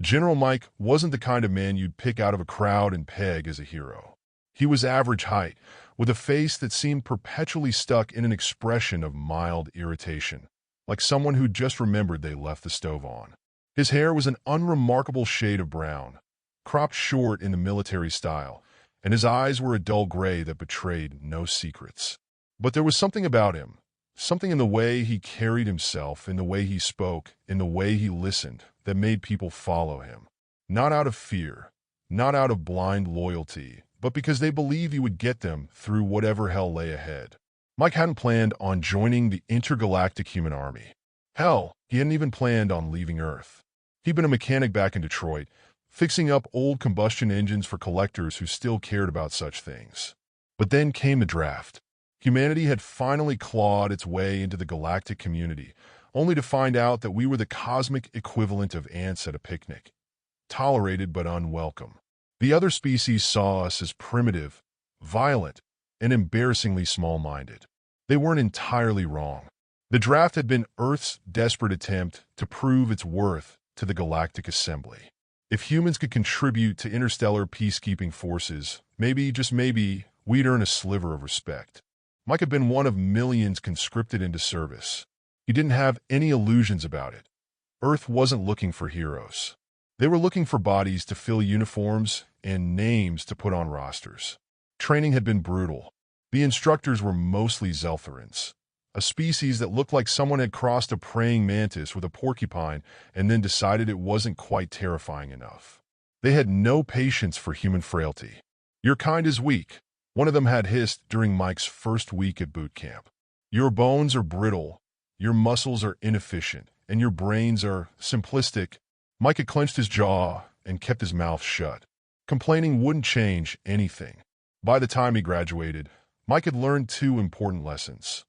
General Mike wasn't the kind of man you'd pick out of a crowd and peg as a hero. He was average height, with a face that seemed perpetually stuck in an expression of mild irritation, like someone who'd just remembered they left the stove on. His hair was an unremarkable shade of brown, cropped short in the military style, and his eyes were a dull gray that betrayed no secrets. But there was something about him, something in the way he carried himself, in the way he spoke, in the way he listened, that made people follow him. Not out of fear, not out of blind loyalty, but because they believed he would get them through whatever hell lay ahead. Mike hadn't planned on joining the Intergalactic Human Army. Hell, he hadn't even planned on leaving Earth. He'd been a mechanic back in Detroit, fixing up old combustion engines for collectors who still cared about such things. But then came the draft. Humanity had finally clawed its way into the galactic community, only to find out that we were the cosmic equivalent of ants at a picnic, tolerated but unwelcome. The other species saw us as primitive, violent, and embarrassingly small-minded. They weren't entirely wrong. The draft had been Earth's desperate attempt to prove its worth to the Galactic Assembly. If humans could contribute to interstellar peacekeeping forces, maybe, just maybe, we'd earn a sliver of respect. Mike had been one of millions conscripted into service. He didn't have any illusions about it. Earth wasn't looking for heroes. They were looking for bodies to fill uniforms and names to put on rosters. Training had been brutal. The instructors were mostly Zeltharans, a species that looked like someone had crossed a praying mantis with a porcupine and then decided it wasn't quite terrifying enough. They had no patience for human frailty. "Your kind is weak," one of them had hissed during Mike's first week at boot camp. "Your bones are brittle, your muscles are inefficient, and your brains are simplistic." Mike had clenched his jaw and kept his mouth shut. Complaining wouldn't change anything. By the time he graduated, Mike had learned two important lessons.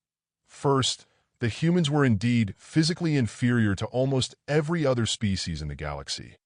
First, that humans were indeed physically inferior to almost every other species in the galaxy.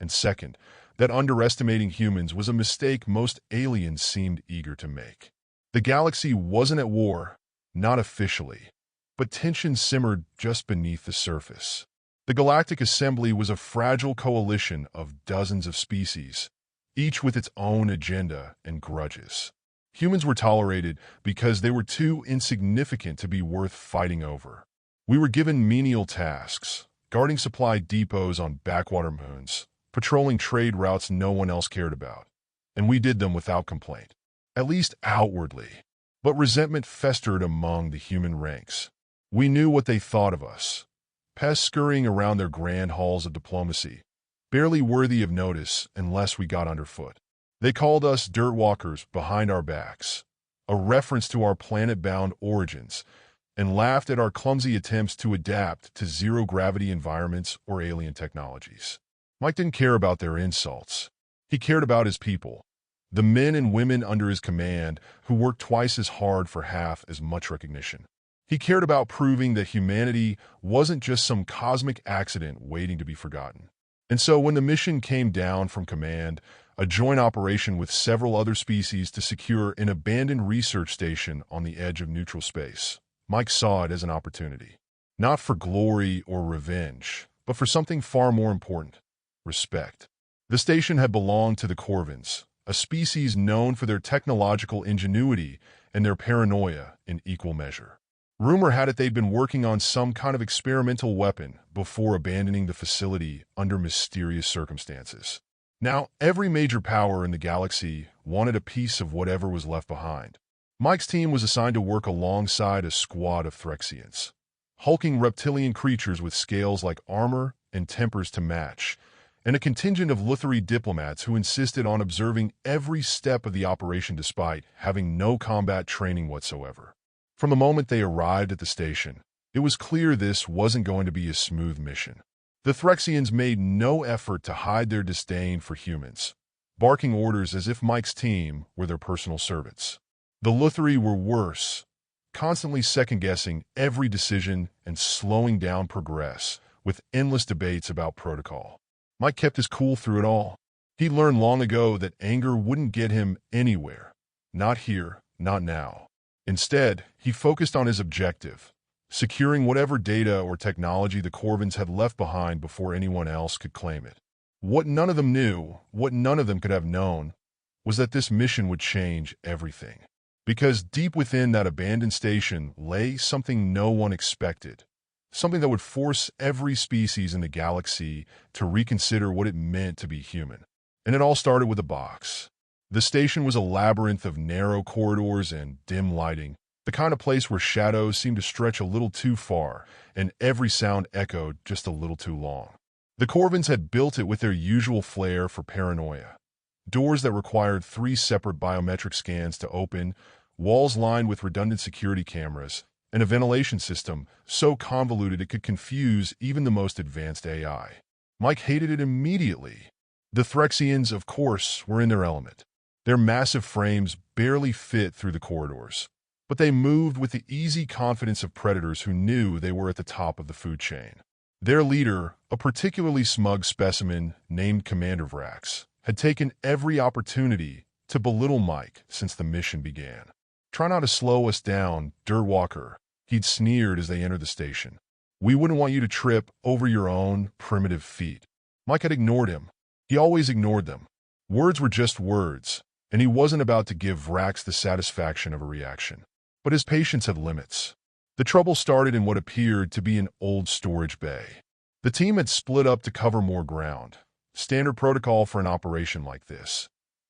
And second, that underestimating humans was a mistake most aliens seemed eager to make. The galaxy wasn't at war, not officially, but tension simmered just beneath the surface. The Galactic Assembly was a fragile coalition of dozens of species, each with its own agenda and grudges. Humans were tolerated because they were too insignificant to be worth fighting over. We were given menial tasks, guarding supply depots on backwater moons, patrolling trade routes no one else cared about, and we did them without complaint, at least outwardly. But resentment festered among the human ranks. We knew what they thought of us, pests scurrying around their grand halls of diplomacy, barely worthy of notice unless we got underfoot. They called us dirt walkers behind our backs, a reference to our planet-bound origins, and laughed at our clumsy attempts to adapt to zero-gravity environments or alien technologies. Mike didn't care about their insults. He cared about his people, the men and women under his command who worked twice as hard for half as much recognition. He cared about proving that humanity wasn't just some cosmic accident waiting to be forgotten. And so when the mission came down from command, a joint operation with several other species to secure an abandoned research station on the edge of neutral space, Mike saw it as an opportunity. Not for glory or revenge, but for something far more important: respect. The station had belonged to the Corvins, a species known for their technological ingenuity and their paranoia in equal measure. Rumor had it they'd been working on some kind of experimental weapon before abandoning the facility under mysterious circumstances. Now, every major power in the galaxy wanted a piece of whatever was left behind. Mike's team was assigned to work alongside a squad of Vraxians, hulking reptilian creatures with scales like armor and tempers to match, and a contingent of Lutheri diplomats who insisted on observing every step of the operation despite having no combat training whatsoever. From the moment they arrived at the station, it was clear this wasn't going to be a smooth mission. The Vraxians made no effort to hide their disdain for humans, barking orders as if Mike's team were their personal servants. The Lutheri were worse, constantly second-guessing every decision and slowing down progress with endless debates about protocol. Mike kept his cool through it all. He learned long ago that anger wouldn't get him anywhere. Not here, not now. Instead, he focused on his objective: securing whatever data or technology the Corvins had left behind before anyone else could claim it. What none of them knew, what none of them could have known, was that this mission would change everything. Because deep within that abandoned station lay something no one expected, something that would force every species in the galaxy to reconsider what it meant to be human. And it all started with a box. The station was a labyrinth of narrow corridors and dim lighting, the kind of place where shadows seemed to stretch a little too far and every sound echoed just a little too long. The Corvins had built it with their usual flair for paranoia. Doors that required 3 separate biometric scans to open, walls lined with redundant security cameras, and a ventilation system so convoluted it could confuse even the most advanced AI. Mike hated it immediately. The Vraxians, of course, were in their element. Their massive frames barely fit through the corridors, but they moved with the easy confidence of predators who knew they were at the top of the food chain. Their leader, a particularly smug specimen named Commander Vraxx, had taken every opportunity to belittle Mike since the mission began. "Try not to slow us down, Dirtwalker," he'd sneered as they entered the station. "We wouldn't want you to trip over your own primitive feet." Mike had ignored him. He always ignored them. Words were just words, and he wasn't about to give Vraxx the satisfaction of a reaction. But his patience had limits. The trouble started in what appeared to be an old storage bay. The team had split up to cover more ground, standard protocol for an operation like this.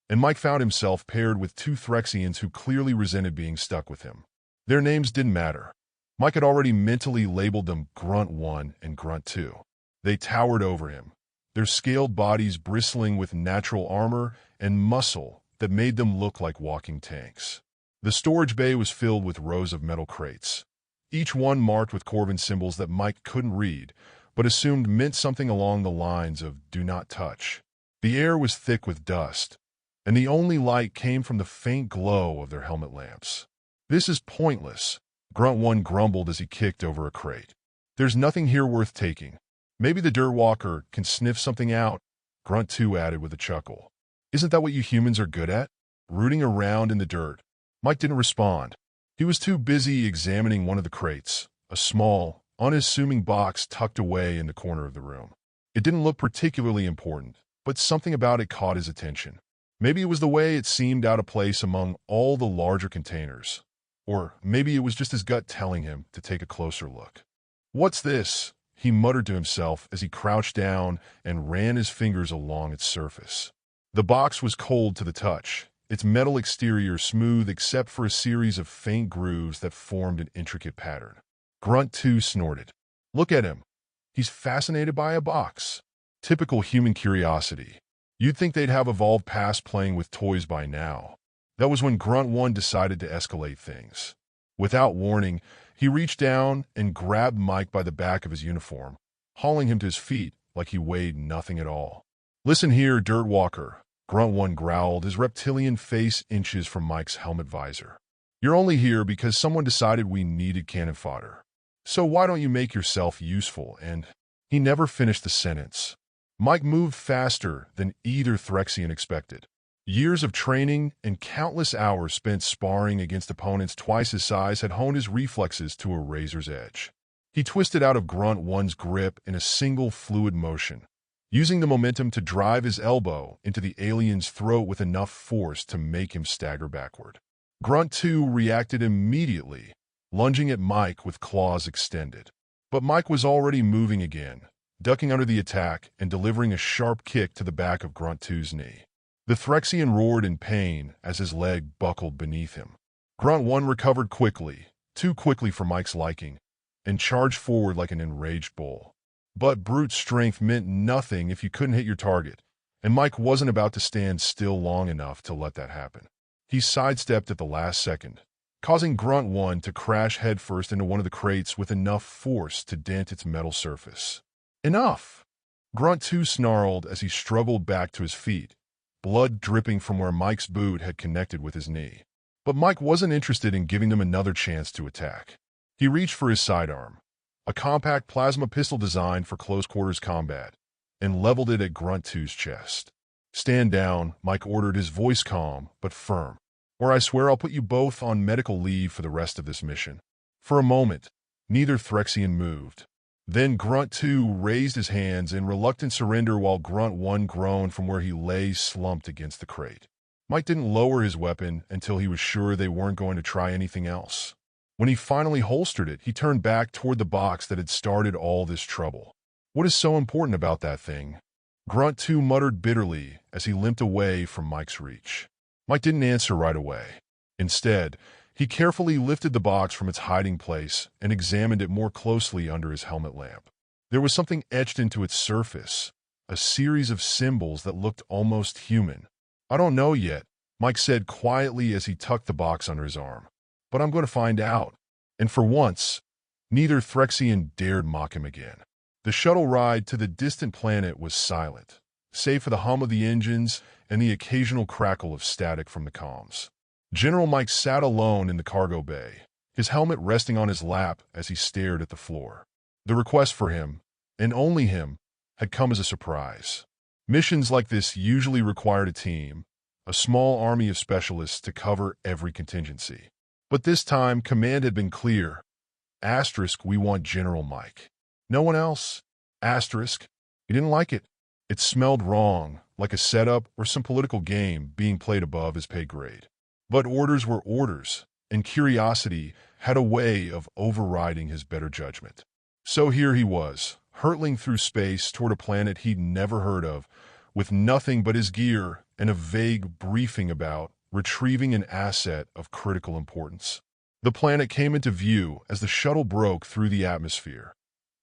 And Mike found himself paired with 2 Vraxians who clearly resented being stuck with him. Their names didn't matter. Mike had already mentally labeled them Grunt 1 and Grunt 2. They towered over him, their scaled bodies bristling with natural armor and muscle that made them look like walking tanks. The storage bay was filled with rows of metal crates, each one marked with Corvin symbols that Mike couldn't read, but assumed meant something along the lines of "do not touch." The air was thick with dust, and the only light came from the faint glow of their helmet lamps. "This is pointless," Grunt 1 grumbled as he kicked over a crate. "There's nothing here worth taking. Maybe the Dirtwalker can sniff something out," Grunt 2 added with a chuckle. "Isn't that what you humans are good at? Rooting around in the dirt?" Mike didn't respond. He was too busy examining one of the crates, a small, unassuming box tucked away in the corner of the room. It didn't look particularly important, but something about it caught his attention. Maybe it was the way it seemed out of place among all the larger containers. Or maybe it was just his gut telling him to take a closer look. "What's this?" he muttered to himself as he crouched down and ran his fingers along its surface. The box was cold to the touch, its metal exterior smooth except for a series of faint grooves that formed an intricate pattern. Grunt 2 snorted. "Look at him. He's fascinated by a box." Typical human curiosity. You'd think they'd have evolved past playing with toys by now. That was when Grunt 1 decided to escalate things. Without warning, he reached down and grabbed Mike by the back of his uniform, hauling him to his feet like he weighed nothing at all. "Listen here, Dirtwalker," Grunt 1 growled, his reptilian face inches from Mike's helmet visor. "You're only here because someone decided we needed cannon fodder. So why don't you make yourself useful?" And he never finished the sentence. Mike moved faster than either Vraxian expected. Years of training and countless hours spent sparring against opponents twice his size had honed his reflexes to a razor's edge. He twisted out of Grunt 1's grip in a single fluid motion, using the momentum to drive his elbow into the alien's throat with enough force to make him stagger backward. Grunt 2 reacted immediately, lunging at Mike with claws extended. But Mike was already moving again, ducking under the attack and delivering a sharp kick to the back of Grunt 2's knee. The Vraxian roared in pain as his leg buckled beneath him. Grunt 1 recovered quickly, too quickly for Mike's liking, and charged forward like an enraged bull. But brute strength meant nothing if you couldn't hit your target, and Mike wasn't about to stand still long enough to let that happen. He sidestepped at the last second, causing Grunt 1 to crash headfirst into one of the crates with enough force to dent its metal surface. "Enough!" Grunt 2 snarled as he struggled back to his feet, blood dripping from where Mike's boot had connected with his knee. But Mike wasn't interested in giving them another chance to attack. He reached for his sidearm, a compact plasma pistol designed for close-quarters combat, and leveled it at Grunt 2's chest. "Stand down," Mike ordered, his voice calm but firm, "or I swear I'll put you both on medical leave for the rest of this mission." For a moment, neither Vraxian moved. Then Grunt 2 raised his hands in reluctant surrender while Grunt 1 groaned from where he lay slumped against the crate. Mike didn't lower his weapon until he was sure they weren't going to try anything else. When he finally holstered it, he turned back toward the box that had started all this trouble. "What is so important about that thing?" Grunt 2 muttered bitterly as he limped away from Mike's reach. Mike didn't answer right away. Instead, he carefully lifted the box from its hiding place and examined it more closely under his helmet lamp. There was something etched into its surface, a series of symbols that looked almost human. "I don't know yet," Mike said quietly as he tucked the box under his arm. "But I'm going to find out." And for once, neither Threxian dared mock him again. The shuttle ride to the distant planet was silent, save for the hum of the engines and the occasional crackle of static from the comms. General Mike sat alone in the cargo bay, his helmet resting on his lap as he stared at the floor. The request for him, and only him, had come as a surprise. Missions like this usually required a team, a small army of specialists to cover every contingency. But this time, command had been clear. Asterisk, we want General Mike. No one else. Asterisk. He didn't like it. It smelled wrong, like a setup or some political game being played above his pay grade. But orders were orders, and curiosity had a way of overriding his better judgment. So here he was, hurtling through space toward a planet he'd never heard of, with nothing but his gear and a vague briefing about retrieving an asset of critical importance. The planet came into view as the shuttle broke through the atmosphere,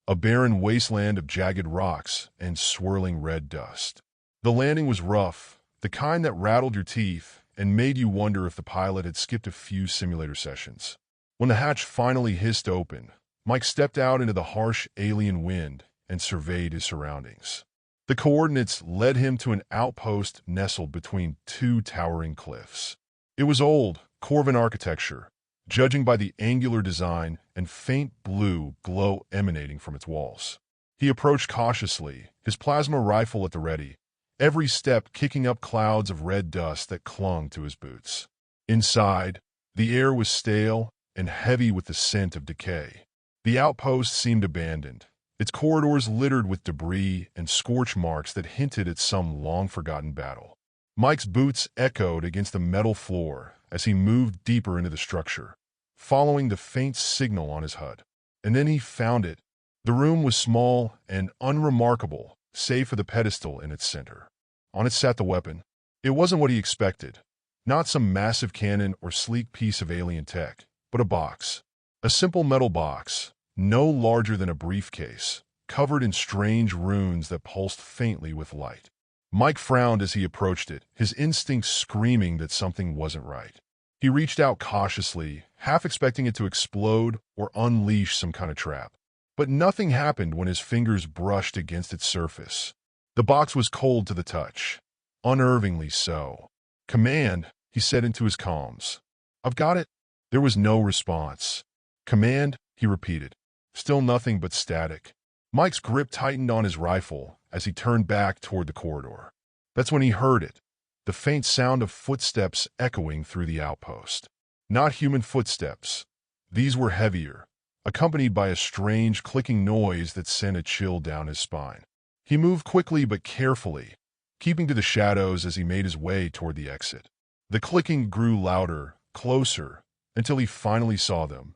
a barren wasteland of jagged rocks and swirling red dust. The landing was rough, the kind that rattled your teeth and made you wonder if the pilot had skipped a few simulator sessions. When the hatch finally hissed open, Mike stepped out into the harsh alien wind and surveyed his surroundings. The coordinates led him to an outpost nestled between two towering cliffs. It was old, Corvan architecture, judging by the angular design and faint blue glow emanating from its walls. He approached cautiously, his plasma rifle at the ready, every step kicking up clouds of red dust that clung to his boots. Inside, the air was stale and heavy with the scent of decay. The outpost seemed abandoned, its corridors littered with debris and scorch marks that hinted at some long-forgotten battle. Mike's boots echoed against the metal floor as he moved deeper into the structure, following the faint signal on his HUD. And then he found it. The room was small and unremarkable, save for the pedestal in its center. On it sat the weapon. It wasn't what he expected. Not some massive cannon or sleek piece of alien tech, but a box. A simple metal box, no larger than a briefcase, covered in strange runes that pulsed faintly with light. Mike frowned as he approached it, his instincts screaming that something wasn't right. He reached out cautiously, half expecting it to explode or unleash some kind of trap. But nothing happened when his fingers brushed against its surface. The box was cold to the touch, unnervingly so. "Command," he said into his comms. "I've got it." There was no response. "Command," he repeated. Still nothing but static. Mike's grip tightened on his rifle as he turned back toward the corridor. That's when he heard it, the faint sound of footsteps echoing through the outpost. Not human footsteps. These were heavier, accompanied by a strange clicking noise that sent a chill down his spine. He moved quickly but carefully, keeping to the shadows as he made his way toward the exit. The clicking grew louder, closer, until he finally saw them.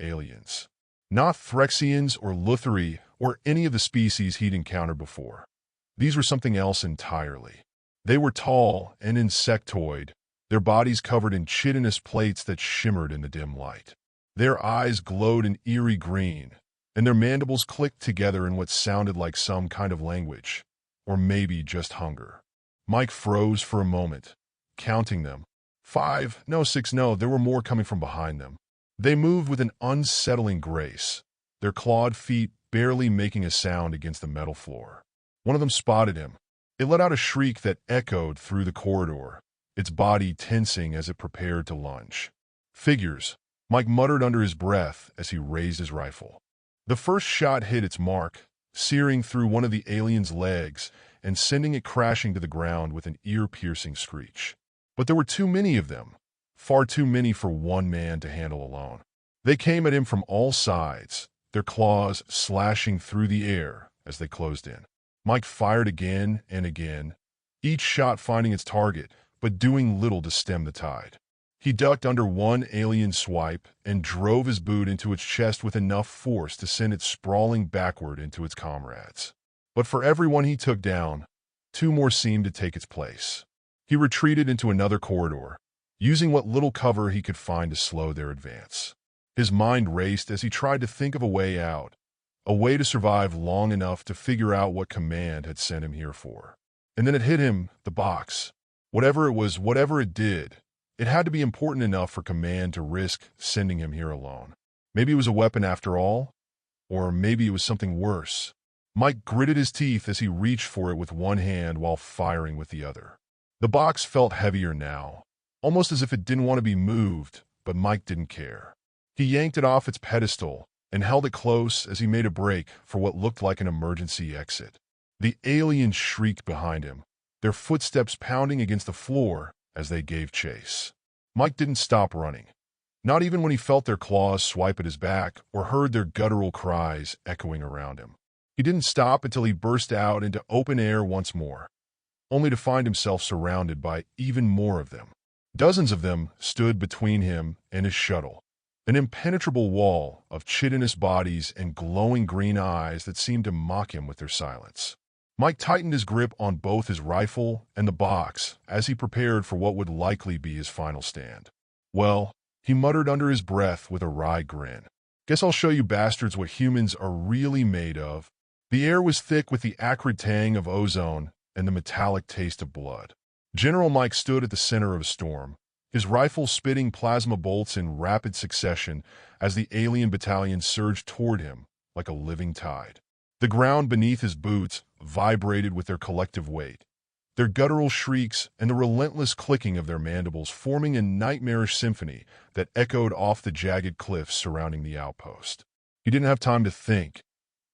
Aliens. Not Threxians or Lutheri or any of the species he'd encountered before. These were something else entirely. They were tall and insectoid, their bodies covered in chitinous plates that shimmered in the dim light. Their eyes glowed an eerie green, and their mandibles clicked together in what sounded like some kind of language, or maybe just hunger. Mike froze for a moment, counting them. 5, no 6, no, there were more coming from behind them. They moved with an unsettling grace, their clawed feet barely making a sound against the metal floor. One of them spotted him. It let out a shriek that echoed through the corridor, its body tensing as it prepared to lunge. "Figures," Mike muttered under his breath as he raised his rifle. The first shot hit its mark, searing through one of the alien's legs and sending it crashing to the ground with an ear-piercing screech. But there were too many of them, far too many for one man to handle alone. They came at him from all sides, their claws slashing through the air as they closed in. Mike fired again and again, each shot finding its target, but doing little to stem the tide. He ducked under one alien swipe and drove his boot into its chest with enough force to send it sprawling backward into its comrades. But for every one he took down, two more seemed to take its place. He retreated into another corridor, using what little cover he could find to slow their advance. His mind raced as he tried to think of a way out, a way to survive long enough to figure out what Command had sent him here for. And then it hit him, the box. Whatever it was, whatever it did, it had to be important enough for Command to risk sending him here alone. Maybe it was a weapon after all, or maybe it was something worse. Mike gritted his teeth as he reached for it with one hand while firing with the other. The box felt heavier now, almost as if it didn't want to be moved, but Mike didn't care. He yanked it off its pedestal and held it close as he made a break for what looked like an emergency exit. The aliens shrieked behind him, their footsteps pounding against the floor as they gave chase. Mike didn't stop running, not even when he felt their claws swipe at his back or heard their guttural cries echoing around him. He didn't stop until he burst out into open air once more, only to find himself surrounded by even more of them. Dozens of them stood between him and his shuttle, an impenetrable wall of chitinous bodies and glowing green eyes that seemed to mock him with their silence. Mike tightened his grip on both his rifle and the box as he prepared for what would likely be his final stand. Well, he muttered under his breath with a wry grin. Guess I'll show you bastards what humans are really made of. The air was thick with the acrid tang of ozone and the metallic taste of blood. General Mike stood at the center of a storm, his rifle spitting plasma bolts in rapid succession as the alien battalion surged toward him like a living tide. The ground beneath his boots vibrated with their collective weight, their guttural shrieks and the relentless clicking of their mandibles forming a nightmarish symphony that echoed off the jagged cliffs surrounding the outpost. He didn't have time to think,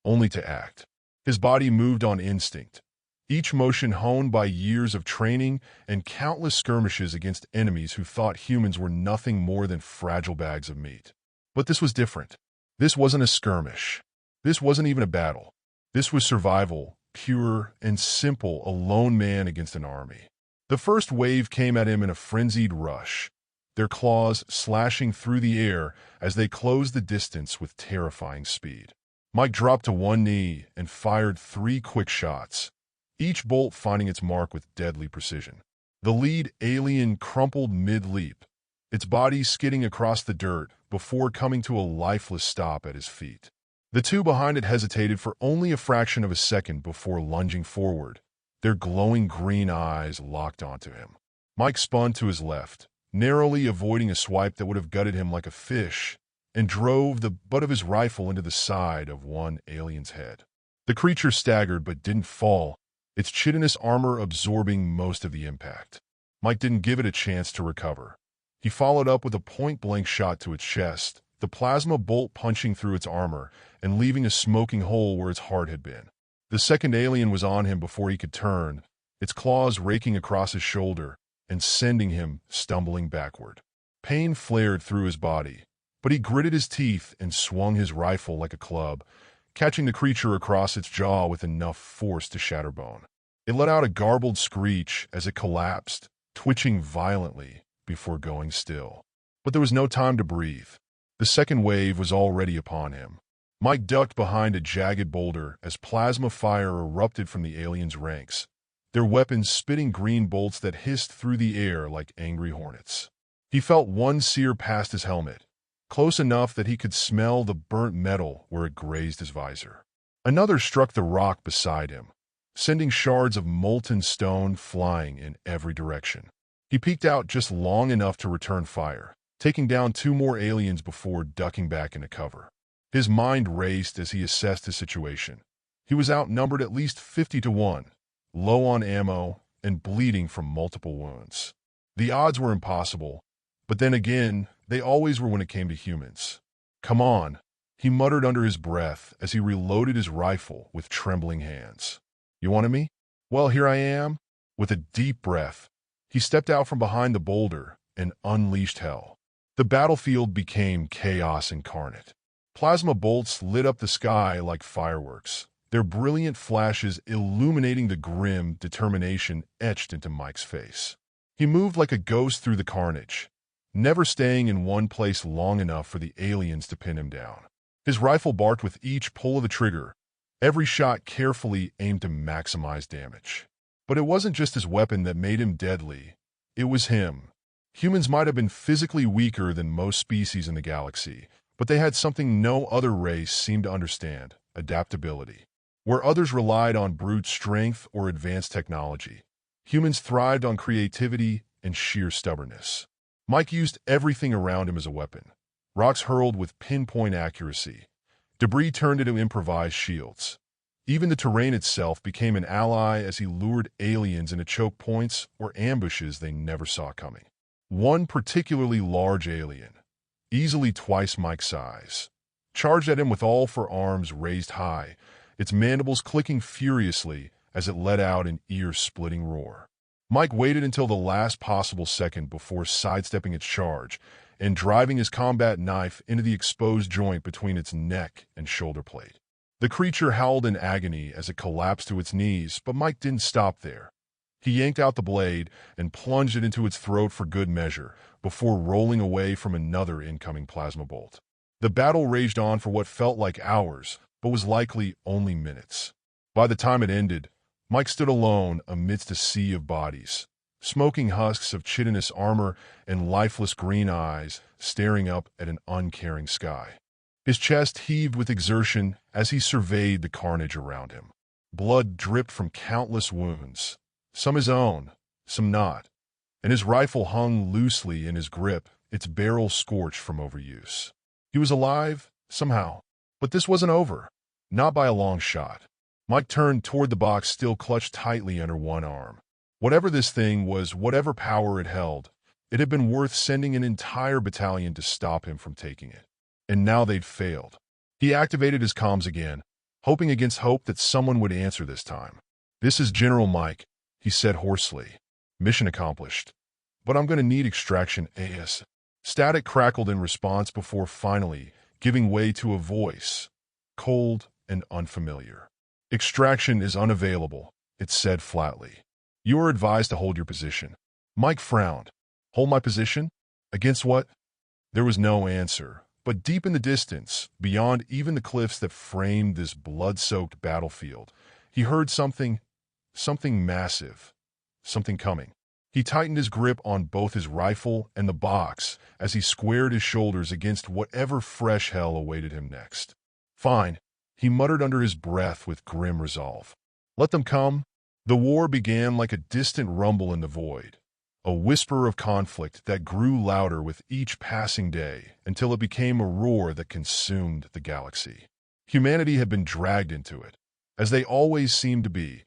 only to act. His body moved on instinct, each motion honed by years of training and countless skirmishes against enemies who thought humans were nothing more than fragile bags of meat. But this was different. This wasn't a skirmish. This wasn't even a battle. This was survival, pure and simple, a lone man against an army. The first wave came at him in a frenzied rush, their claws slashing through the air as they closed the distance with terrifying speed. Mike dropped to one knee and fired 3 quick shots, each bolt finding its mark with deadly precision. The lead alien crumpled mid-leap, its body skidding across the dirt before coming to a lifeless stop at his feet. The two behind it hesitated for only a fraction of a second before lunging forward, their glowing green eyes locked onto him. Mike spun to his left, narrowly avoiding a swipe that would have gutted him like a fish, and drove the butt of his rifle into the side of one alien's head. The creature staggered but didn't fall, its chitinous armor absorbing most of the impact. Mike didn't give it a chance to recover. He followed up with a point-blank shot to its chest, the plasma bolt punching through its armor and leaving a smoking hole where its heart had been. The second alien was on him before he could turn, its claws raking across his shoulder and sending him stumbling backward. Pain flared through his body, but he gritted his teeth and swung his rifle like a club, catching the creature across its jaw with enough force to shatter bone. It let out a garbled screech as it collapsed, twitching violently before going still. But there was no time to breathe. The second wave was already upon him. Mike ducked behind a jagged boulder as plasma fire erupted from the aliens' ranks, their weapons spitting green bolts that hissed through the air like angry hornets. He felt one sear past his helmet, close enough that he could smell the burnt metal where it grazed his visor. Another struck the rock beside him, sending shards of molten stone flying in every direction. He peeked out just long enough to return fire, taking down 2 more aliens before ducking back into cover. His mind raced as he assessed his situation. He was outnumbered at least 50-1, low on ammo, and bleeding from multiple wounds. The odds were impossible, but then again, they always were when it came to humans. "Come on," he muttered under his breath as he reloaded his rifle with trembling hands. "You wanted me? Well, here I am." With a deep breath, he stepped out from behind the boulder and unleashed hell. The battlefield became chaos incarnate. Plasma bolts lit up the sky like fireworks, their brilliant flashes illuminating the grim determination etched into Mike's face. He moved like a ghost through the carnage, never staying in one place long enough for the aliens to pin him down. His rifle barked with each pull of the trigger, every shot carefully aimed to maximize damage. But it wasn't just his weapon that made him deadly. It was him. Humans might have been physically weaker than most species in the galaxy, but they had something no other race seemed to understand: adaptability. Where others relied on brute strength or advanced technology, humans thrived on creativity and sheer stubbornness. Mike used everything around him as a weapon. Rocks hurled with pinpoint accuracy. Debris turned into improvised shields. Even the terrain itself became an ally as he lured aliens into choke points or ambushes they never saw coming. One particularly large alien, easily twice Mike's size, charged at him with all four arms raised high, its mandibles clicking furiously as it let out an ear-splitting roar. Mike waited until the last possible second before sidestepping its charge and driving his combat knife into the exposed joint between its neck and shoulder plate. The creature howled in agony as it collapsed to its knees, but Mike didn't stop there. He yanked out the blade and plunged it into its throat for good measure, before rolling away from another incoming plasma bolt. The battle raged on for what felt like hours, but was likely only minutes. By the time it ended, Mike stood alone amidst a sea of bodies, smoking husks of chitinous armor and lifeless green eyes staring up at an uncaring sky. His chest heaved with exertion as he surveyed the carnage around him. Blood dripped from countless wounds, some his own, some not, and his rifle hung loosely in his grip, its barrel scorched from overuse. He was alive, somehow, but this wasn't over, not by a long shot. Mike turned toward the box still clutched tightly under one arm. Whatever this thing was, whatever power it held, it had been worth sending an entire battalion to stop him from taking it. And now they'd failed. He activated his comms again, hoping against hope that someone would answer this time. "This is General Mike," he said hoarsely. "Mission accomplished. But I'm going to need extraction AS." Static crackled in response before finally giving way to a voice, cold and unfamiliar. "Extraction is unavailable," it said flatly. "You are advised to hold your position." Mike frowned. "Hold my position? Against what?" There was no answer. But deep in the distance, beyond even the cliffs that framed this blood-soaked battlefield, he heard something massive, something coming. He tightened his grip on both his rifle and the box as he squared his shoulders against whatever fresh hell awaited him next. "Fine," he muttered under his breath with grim resolve. "Let them come." The war began like a distant rumble in the void, a whisper of conflict that grew louder with each passing day until it became a roar that consumed the galaxy. Humanity had been dragged into it, as they always seemed to be,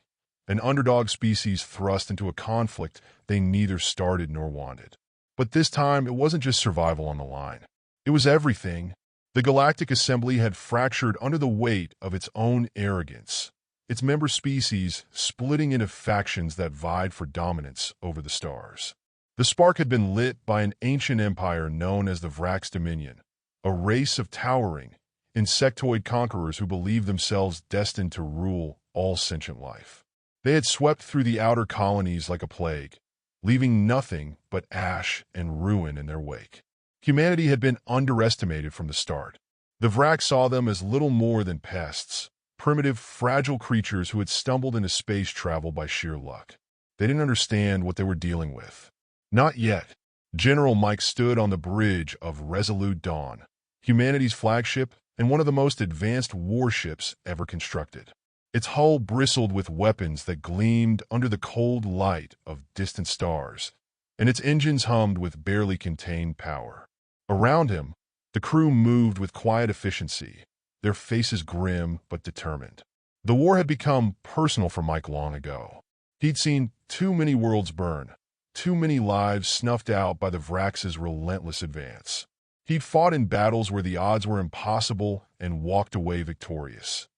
an underdog species thrust into a conflict they neither started nor wanted. But this time, it wasn't just survival on the line. It was everything. The Galactic Assembly had fractured under the weight of its own arrogance, its member species splitting into factions that vied for dominance over the stars. The spark had been lit by an ancient empire known as the Vraxx Dominion, a race of towering, insectoid conquerors who believed themselves destined to rule all sentient life. They had swept through the outer colonies like a plague, leaving nothing but ash and ruin in their wake. Humanity had been underestimated from the start. The Vraxx saw them as little more than pests, primitive, fragile creatures who had stumbled into space travel by sheer luck. They didn't understand what they were dealing with. Not yet. General Mike stood on the bridge of Resolute Dawn, humanity's flagship and one of the most advanced warships ever constructed. Its hull bristled with weapons that gleamed under the cold light of distant stars, and its engines hummed with barely contained power. Around him, the crew moved with quiet efficiency, their faces grim but determined. The war had become personal for Mike long ago. He'd seen too many worlds burn, too many lives snuffed out by the Vraxx's relentless advance. He'd fought in battles where the odds were impossible and walked away victorious.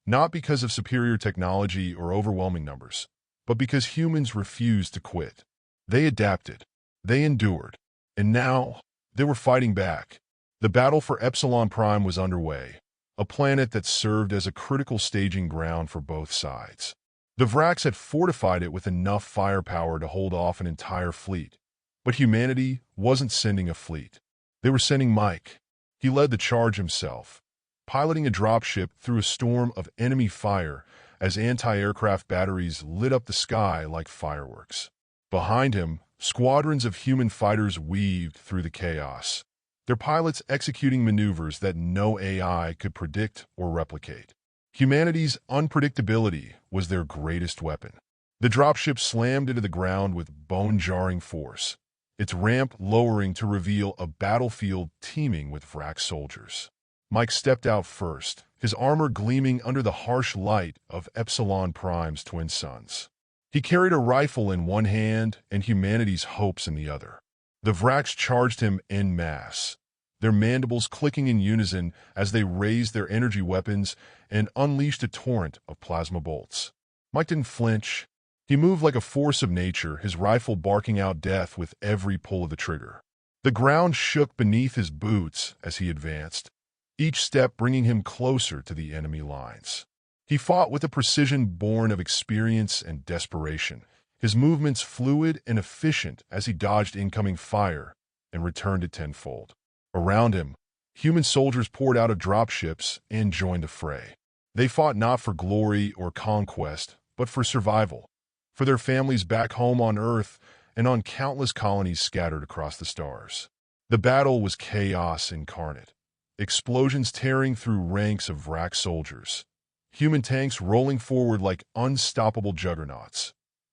Not because of superior technology or overwhelming numbers, but because humans refused to quit. They adapted, they endured, and now they were fighting back, The battle for Epsilon Prime was underway, a planet that served as a critical staging ground for both sides. The Vraxx had fortified it with enough firepower to hold off an entire fleet, but humanity wasn't sending a fleet. They were sending Mike. He led the charge himself, piloting a dropship through a storm of enemy fire as anti-aircraft batteries lit up the sky like fireworks. Behind him, squadrons of human fighters weaved through the chaos, their pilots executing maneuvers that no AI could predict or replicate. Humanity's unpredictability was their greatest weapon. The dropship slammed into the ground with bone-jarring force, its ramp lowering to reveal a battlefield teeming with Vraxx soldiers. Mike stepped out first, his armor gleaming under the harsh light of Epsilon Prime's twin suns. He carried a rifle in one hand and humanity's hopes in the other. The Vraxx charged him en masse, their mandibles clicking in unison as they raised their energy weapons and unleashed a torrent of plasma bolts. Mike didn't flinch. He moved like a force of nature, his rifle barking out death with every pull of the trigger. The ground shook beneath his boots as he advanced, each step bringing him closer to the enemy lines. He fought with a precision born of experience and desperation, his movements fluid and efficient as he dodged incoming fire and returned it tenfold. Around him, human soldiers poured out of dropships and joined the fray. They fought not for glory or conquest, but for survival, for their families back home on Earth and on countless colonies scattered across the stars. The battle was chaos incarnate, explosions tearing through ranks of Vraxx soldiers, human tanks rolling forward like unstoppable juggernauts,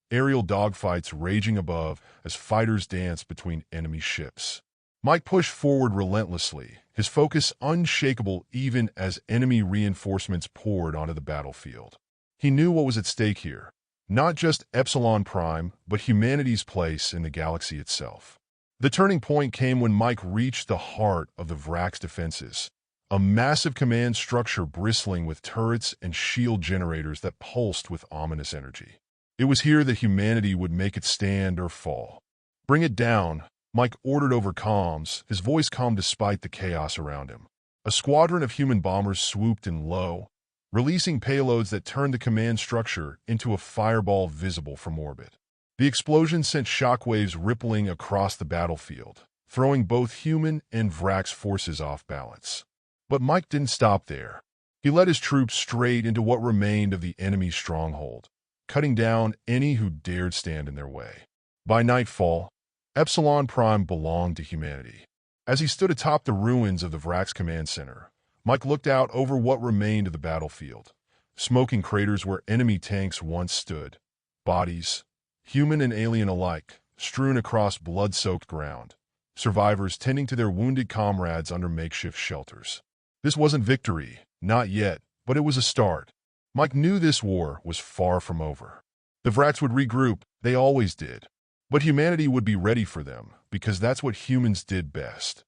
aerial dogfights raging above as fighters danced between enemy ships. Mike pushed forward relentlessly, his focus unshakable even as enemy reinforcements poured onto the battlefield. He knew what was at stake here, not just Epsilon Prime, but humanity's place in the galaxy itself. The turning point came when Mike reached the heart of the Vraxx defenses, a massive command structure bristling with turrets and shield generators that pulsed with ominous energy. It was here that humanity would make it stand or fall. "Bring it down," Mike ordered over comms, his voice calm despite the chaos around him. A squadron of human bombers swooped in low, releasing payloads that turned the command structure into a fireball visible from orbit. The explosion sent shockwaves rippling across the battlefield, throwing both human and Vraxx forces off balance. But Mike didn't stop there. He led his troops straight into what remained of the enemy's stronghold, cutting down any who dared stand in their way. By nightfall, Epsilon Prime belonged to humanity. As he stood atop the ruins of the Vraxx Command Center, Mike looked out over what remained of the battlefield, smoking craters where enemy tanks once stood, bodies, human and alien alike, strewn across blood-soaked ground, survivors tending to their wounded comrades under makeshift shelters. This wasn't victory, not yet, but it was a start. Mike knew this war was far from over. The Vraxx would regroup, they always did. But humanity would be ready for them, because that's what humans did best.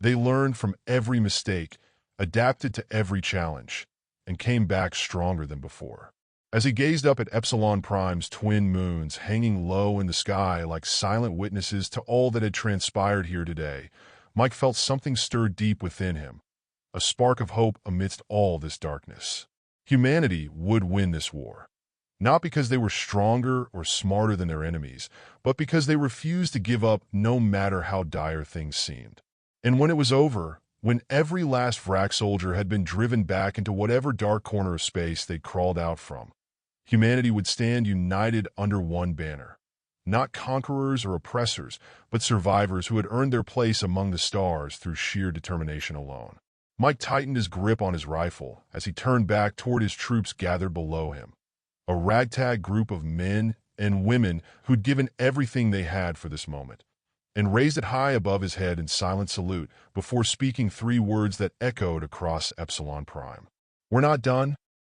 They learned from every mistake, adapted to every challenge, and came back stronger than before. As he gazed up at Epsilon Prime's twin moons hanging low in the sky like silent witnesses to all that had transpired here today, Mike felt something stir deep within him, a spark of hope amidst all this darkness. Humanity would win this war. Not because they were stronger or smarter than their enemies, but because they refused to give up no matter how dire things seemed. And when it was over, when every last Vraxx soldier had been driven back into whatever dark corner of space they'd crawled out from, humanity would stand united under one banner. Not conquerors or oppressors, but survivors who had earned their place among the stars through sheer determination alone. Mike tightened his grip on his rifle as he turned back toward his troops gathered below him. A ragtag group of men and women who'd given everything they had for this moment, and raised it high above his head in silent salute before speaking 3 words that echoed across Epsilon Prime. "We're not done."